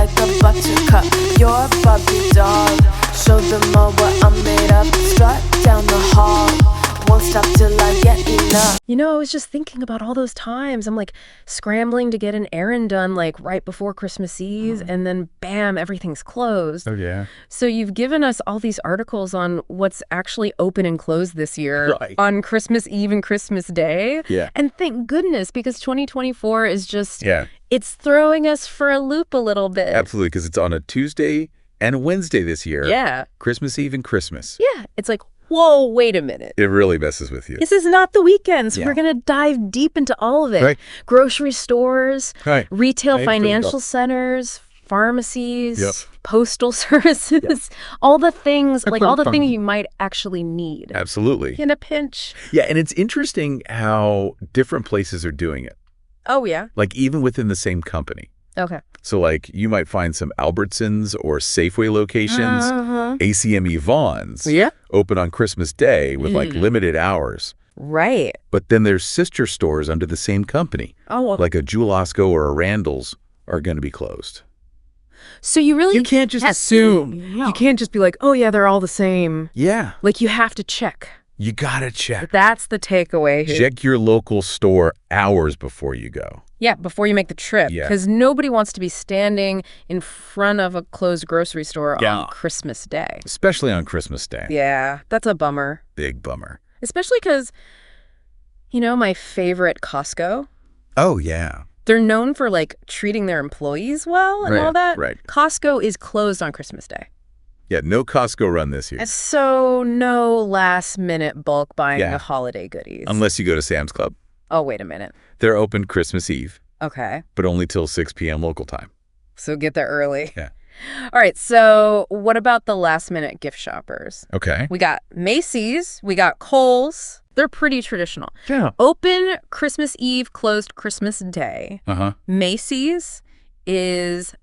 like a buttercup. You're a Barbie doll. Show them all what I'm made of. Strut down the hall. Won't stop till I get enough. You know, I was just thinking about all those times. I'm like scrambling to get an errand done like right before Christmas Eve, and then bam, everything's closed. Oh, yeah. So you've given us all these articles on what's actually open and closed this year on Christmas Eve and Christmas Day. Yeah. And thank goodness, because 2024 is just, Yeah. it's throwing us for a loop a little bit. Absolutely, because it's on a Tuesday and a Wednesday this year. Yeah. Christmas Eve and Christmas. Yeah. It's like, whoa, wait a minute. It really messes with you. This is not the weekend, so Yeah. we're going to dive deep into all of it. Right. Grocery stores, Right. retail Right. financial centers, pharmacies, Yep. postal services, all the things, like all the Fun. things you might actually need Absolutely. in a pinch. Yeah, and it's interesting how different places are doing it, Oh, yeah. like even within the same company. Okay. So like you might find some Albertsons or Safeway locations, ACME Vons Yeah. open on Christmas Day with like limited hours. Right. But then there's sister stores under the same company, Oh, well, like a Jewel Osco or a Randall's are going to be closed. so you really You can't just assume. You can't just be like, oh, yeah, they're all the same. Yeah, like you have to check. you got to check. That's the takeaway here. Check your local store hours before you go. Yeah, before you make the trip. Yeah. Because nobody wants to be standing in front of a closed grocery store Yeah. on Christmas Day. Especially on Christmas Day. Yeah, that's a bummer. Big bummer. Especially because, you know, my favorite Costco, Oh, yeah. they're known for like treating their employees well and Right, all that. right. Costco is closed on Christmas Day. Yeah, no Costco run this year. So no last minute bulk buying Yeah. of holiday goodies. Unless you go to Sam's Club. Oh, wait a minute. They're open Christmas Eve, Okay. but only till 6 p.m. local time. So get there early. Yeah. All right. So what about the last minute gift shoppers? Okay. We got Macy's. We got Kohl's. They're pretty traditional. Yeah. Open Christmas Eve, closed Christmas Day. Uh-huh. Macy's is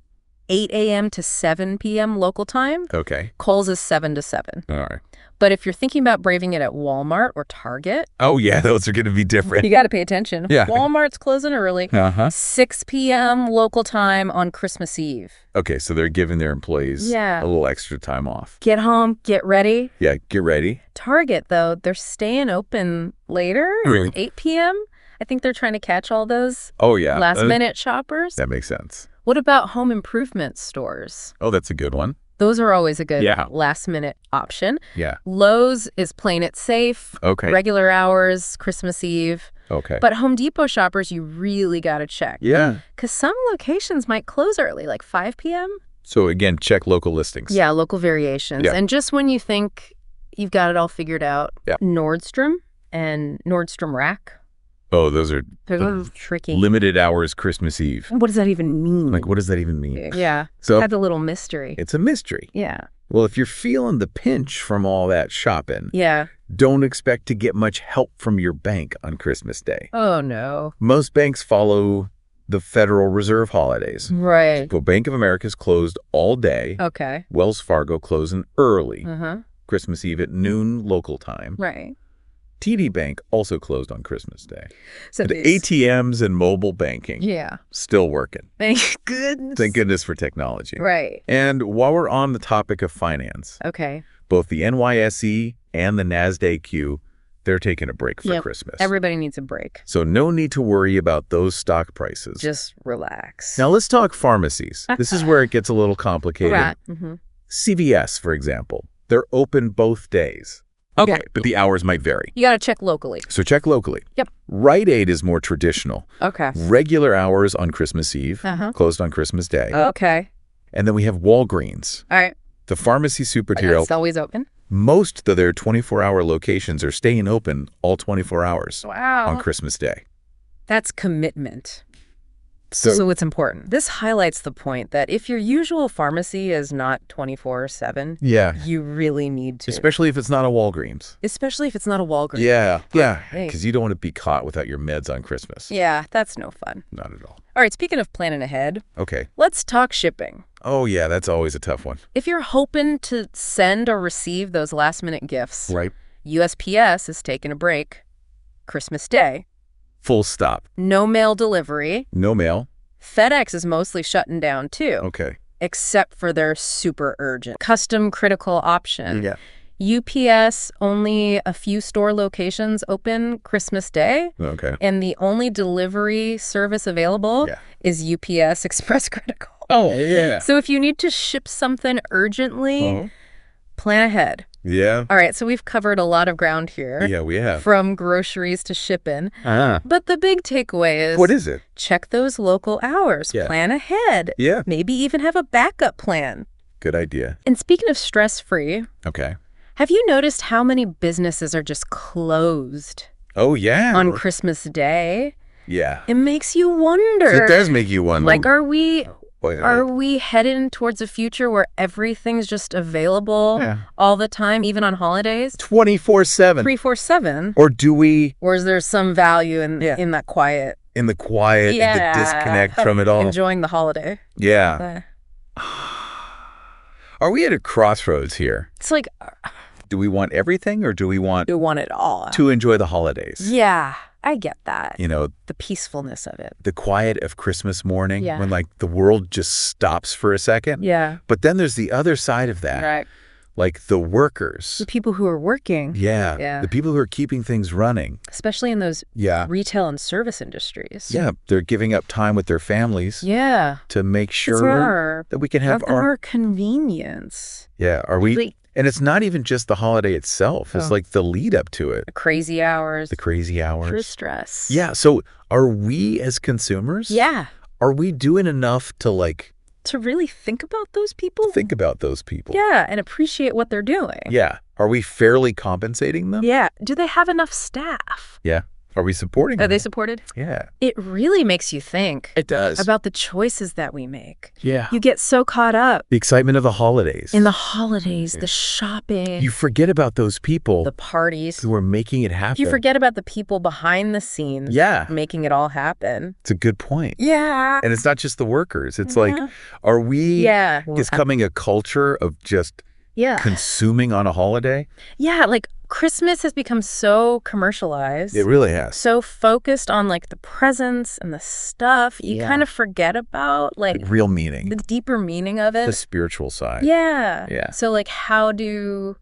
8 a.m. to 7 p.m. local time. Okay. Kohl's is 7 to 7. All right. But if you're thinking about braving it at Walmart or Target, Oh, yeah, those are going to be different. you got to pay attention. Yeah. Walmart's closing early. Uh-huh. 6 p.m. local time on Christmas Eve. Okay, so they're giving their employees Yeah. a little extra time off. Get home, get ready. Yeah, get ready. Target, though, they're staying open later, Really? 8 p.m. I think they're trying to catch all those Oh, yeah. last-minute shoppers. That makes sense. What about home improvement stores? Oh, that's a good one. Those are always a good Yeah. last-minute option. Yeah. Lowe's is playing it safe. Okay. Regular hours, Christmas Eve. Okay. But Home Depot shoppers, you really got to check. Yeah. Because some locations might close early, like 5 p.m. So, again, check local listings. Yeah, local variations. Yeah. And just when you think you've got it all figured out, Yeah. Nordstrom and Nordstrom Rack, Oh, those are they're a little tricky. limited hours Christmas Eve. What does that even mean? Like, what does that even mean? Yeah. So, That's a little mystery. it's a mystery. Yeah. Well, if you're feeling the pinch from all that shopping, Yeah. don't expect to get much help from your bank on Christmas Day. Oh, no. Most banks follow the Federal Reserve holidays. Right. So Bank of America's closed all day. Okay. Wells Fargo closing early. Uh-huh. Christmas Eve at noon local time. Right. TD Bank also closed on Christmas Day. So The ATMs and mobile banking Yeah. still working. Thank goodness. Thank goodness for technology. Right. And while we're on the topic of finance, Okay. both the NYSE and the NASDAQ, they're taking a break for Yep. Christmas. Everybody needs a break. So no need to worry about those stock prices. Just relax. Now let's talk pharmacies. This is where it gets a little complicated. Right. Mm-hmm. CVS, for example, they're open both days. Okay, but the hours might vary. You got to check locally. So check locally. Yep. Rite Aid is more traditional. Okay. Regular hours on Christmas Eve, Uh-huh. closed on Christmas Day. Okay. And then we have Walgreens. All right. The pharmacy superhero, It's always open. most of their 24-hour locations are staying open all 24 hours Wow. on Christmas Day. That's commitment. So, So it's important. This highlights the point that if your usual pharmacy is not 24/7, yeah, you really need to. especially if it's not a Walgreens. Especially if it's not a Walgreens. Yeah, Hey. because you don't want to be caught without your meds on Christmas. Yeah, that's no fun. Not at all. All right, speaking of planning ahead, Okay. let's talk shipping. Oh, yeah, that's always a tough one. If you're hoping to send or receive those last-minute gifts, Right. USPS is taking a break. Christmas Day. Full stop. No mail delivery. No mail. FedEx is mostly shutting down, too. Okay. except for their super urgent, custom critical option. Yeah. UPS, only a few store locations open Christmas Day. Okay. And the only delivery service available is UPS Express Critical. Oh, yeah. So if you need to ship something urgently, plan ahead. Yeah. All right, so we've covered a lot of ground here. Yeah, we have. From groceries to shipping. But the big takeaway is... What is it? Check those local hours. Yeah. Plan ahead. Yeah. Maybe even have a backup plan. Good idea. And speaking of stress-free, Okay. have you noticed how many businesses are just closed Oh, yeah. on Christmas Day? Yeah. It makes you wonder. It does make you wonder. Like, are we Wait. heading towards a future where everything's just available all the time, even on holidays? 24/7. 3-4-7? Or do we, Or is there some value in that quiet? in the quiet, in the disconnect from it all? Enjoying the holiday. Yeah. Are we at a crossroads here? It's like, Do we want everything or do we want you want it all. to enjoy the holidays? Yeah, I get that. You know, The peacefulness of it. the quiet of Christmas morning Yeah. when like the world just stops for a second. Yeah. But then there's the other side of that. Right. Like the workers. The people who are working, Yeah. Yeah. The people who are keeping things running. especially in those Yeah. retail and service industries. Yeah. They're giving up time with their families Yeah. to make It's sure that we can have our convenience. Yeah. Are we? Like- And it's not even just the holiday itself. It's like the lead up to it. The crazy hours. The crazy The hours. stress. Yeah. So are we as consumers? Yeah. Are we doing enough to like To really think about those people. think about those people? Yeah, and appreciate what they're doing. Yeah. Are we fairly compensating them? Yeah. Do they have enough staff? Yeah. Are we supporting Are them? they supported? Yeah. It really makes you think It does. about the choices that we make. Yeah. You get so caught up The excitement of the holidays. in the holidays, the shopping, You forget about those people the parties. who are making it happen. You forget about the people behind the scenes Yeah. making it all happen. It's a good point. Yeah. And it's not just the workers. It's like, are we Yeah. becoming a culture of just Yeah. consuming on a holiday? Yeah, like Christmas has become so commercialized. It really has. So focused on like the presents and the stuff, you kind of forget about like The real meaning, the deeper meaning of it. the spiritual side. Yeah. Yeah. So like how do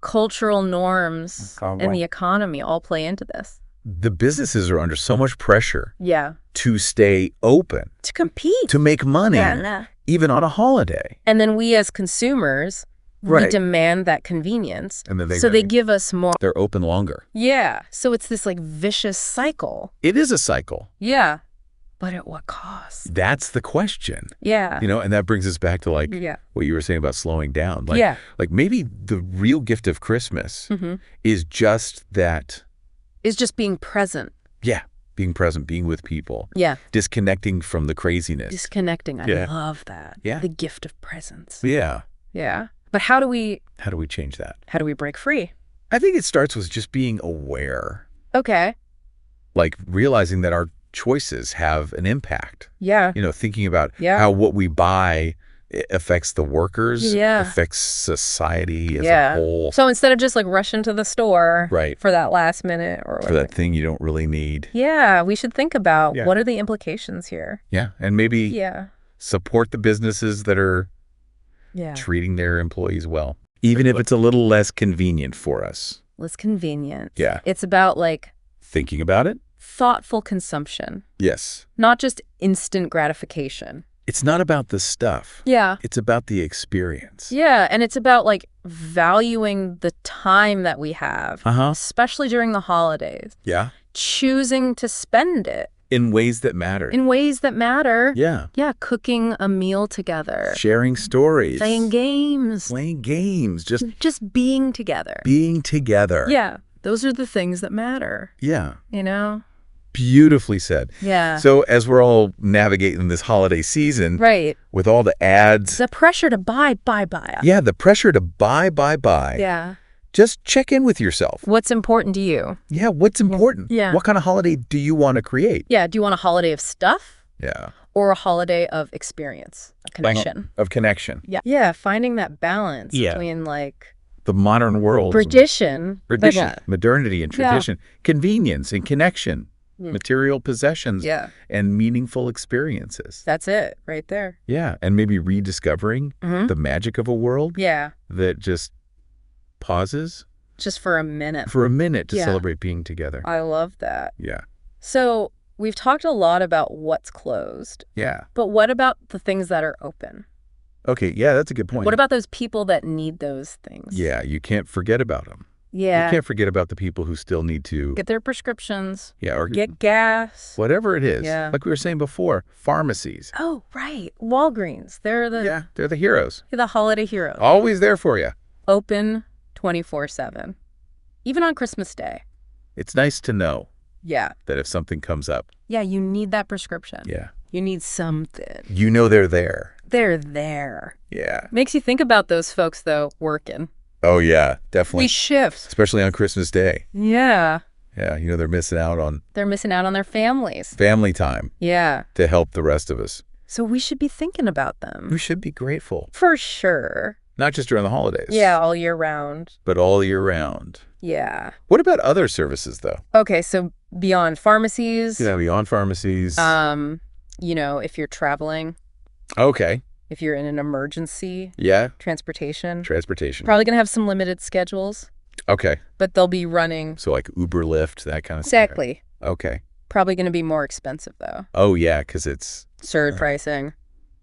cultural norms and the economy all play into this? The businesses are under so much pressure Yeah. to stay open, To compete. to make money, Yeah. even on a holiday. And then we as consumers, we Right. demand that convenience. And then they give us more. they're open longer. Yeah. So it's this like vicious cycle. It is a cycle. Yeah. But at what cost? That's the question. Yeah. You know, and that brings us back to like Yeah. what you were saying about slowing down. Like, Yeah. like maybe the real gift of Christmas Mm-hmm. is just that, Is just being present. yeah, being present, being with people, Yeah. disconnecting from the craziness. Disconnecting. I Yeah. love that. Yeah. The gift of presence. Yeah. Yeah. But how do we How do we change that? break free? I think it starts with just being aware, Okay. like realizing that our choices have an impact. Yeah. You know, thinking about Yeah. how what we buy affects the workers, Yeah. affects society as Yeah. a whole. So instead of just like rushing to the store Right. for that last minute or For whatever. that thing you don't really need. Yeah, we should think about Yeah. what are the implications here. Yeah. And maybe Yeah. support the businesses that are Yeah. treating their employees well, even if it's a little less convenient for us. Less convenient. Yeah. It's about like Thinking about it? thoughtful consumption, Yes. not just instant gratification. It's not about the stuff. Yeah. It's about the experience. Yeah, and it's about like valuing the time that we have, Uh-huh. especially during the holidays, Yeah. choosing to spend it In ways that matter. in ways that matter. Yeah. Yeah, cooking a meal together, Sharing stories. playing games, Playing games. just being together. Being together. Yeah, those are the things that matter, Yeah. you know? Beautifully said. Yeah. So as we're all navigating this holiday season Right. with all the ads, The pressure to buy. yeah, the pressure to buy, Yeah. just check in with yourself. What's important to you? Yeah, what's important? Yeah. What kind of holiday do you want to create? Yeah, do you want a holiday of stuff Yeah. or a holiday of experience, a connection? Of connection. Yeah. Yeah, finding that balance Yeah. between like The modern world. tradition. Tradition, modernity and Yeah. tradition, convenience and connection. material possessions Yeah. and meaningful experiences. That's it right there. Yeah, and maybe rediscovering the magic of a world Yeah. that just pauses Just for a minute. for a minute to Yeah. celebrate being together. I love that. Yeah. So we've talked a lot about what's closed, Yeah. but what about the things that are open? Okay, yeah, that's a good point. What about those people that need those things? Yeah, you can't forget about them. Yeah. You can't forget about the people who still need to, Get their prescriptions, or get gas. whatever it is. Yeah. Like we were saying before, pharmacies. Oh, right. Walgreens. They're the They're the heroes. holiday heroes. Always there for you. Open 24/7. Even on Christmas Day. It's nice to know Yeah. that if something comes up, Yeah, you need that prescription. yeah, You need something. you know they're there. They're there. Yeah. Makes you think about those folks, though, working. Oh, yeah, definitely. We shift. Especially on Christmas Day. Yeah. Yeah, they're missing out on They're missing out on their families. family time Yeah. to help the rest of us. So we should be thinking about them. We should be grateful. For sure. Not just during the holidays. Yeah, all year round. But all year round. Yeah. What about other services, though? Okay, so beyond pharmacies, Beyond pharmacies. if you're traveling, Okay. if you're in an emergency, Yeah. transportation, Transportation. probably going to have some limited schedules, Okay. but they'll be running. So like Uber, Lyft, that kind of Exactly. stuff. Okay. Probably going to be more expensive, though. Oh, yeah, because it's Surge pricing.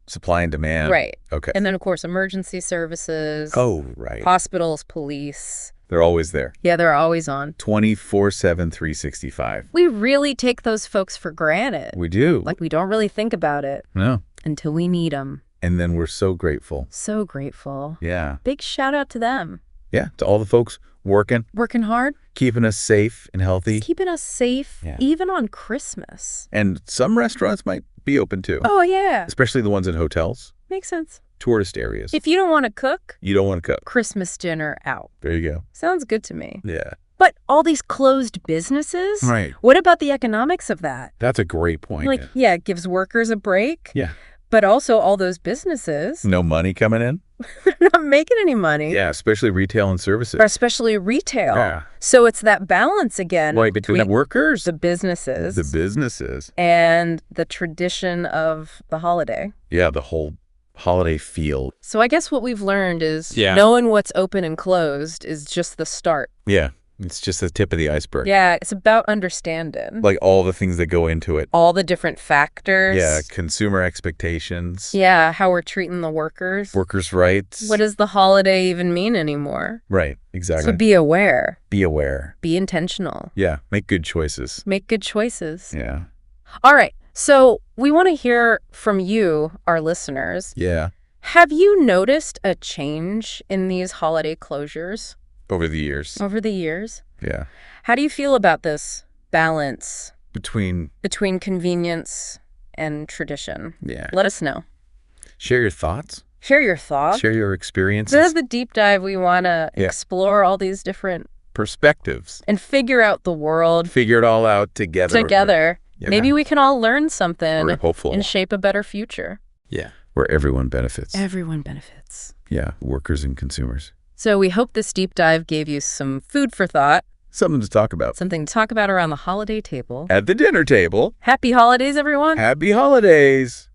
supply and demand. Right. Okay. And then, of course, emergency services, Oh, right. hospitals, police. They're always there. Yeah, they're always on. 24/7, 365. We really take those folks for granted. We do. Like, we don't really think about it No. until we need them. And then we're so grateful. So grateful. Yeah. Big shout out to them. Yeah. To all the folks working, Working hard, keeping us safe and healthy. keeping us safe, Yeah. even on Christmas. And some restaurants might be open too. Oh, yeah. Especially the ones in hotels, Makes sense. tourist areas. If you don't want to cook, You don't want to cook. Christmas dinner out. There you go. Sounds good to me. Yeah. But all these closed businesses? Right. What about the economics of that? That's a great point. Like, yeah, it gives workers a break. Yeah. But also all those businesses, No money coming in? they're not making any money. Yeah, especially retail and services. Or especially retail. Yeah. So it's that balance again Right, between the workers, the businesses the businesses. and the tradition of the holiday. Yeah, the whole holiday feel. So I guess what we've learned is Yeah. knowing what's open and closed is just the start. Yeah, it's just the tip of the iceberg. Yeah, it's about understanding Like all the things that go into it. all the different factors. Yeah, consumer expectations, Yeah, how we're treating the workers. workers' rights. What does the holiday even mean anymore? Right, exactly. So be aware, Be aware. be intentional, Yeah, make good choices. make good choices. Yeah. All right, so we want to hear from you, our listeners. Yeah. Have you noticed a change in these holiday closures Over the years. over the years? Yeah. How do you feel about this balance Between, between convenience and tradition? yeah. Let us know. Share your thoughts. Share your thoughts. Share your This is experiences. the deep dive. We want to Yeah. explore all these different Perspectives. and figure out the world Figure it all out together. together. Yeah. Maybe we can all learn something We're hopeful. and shape a better future. Yeah. Where everyone benefits. Everyone benefits. Yeah. Workers and consumers. So we hope this deep dive gave you some food for thought, Something to talk about. something to talk about around the holiday table. At the dinner table. Happy holidays, everyone. Happy holidays.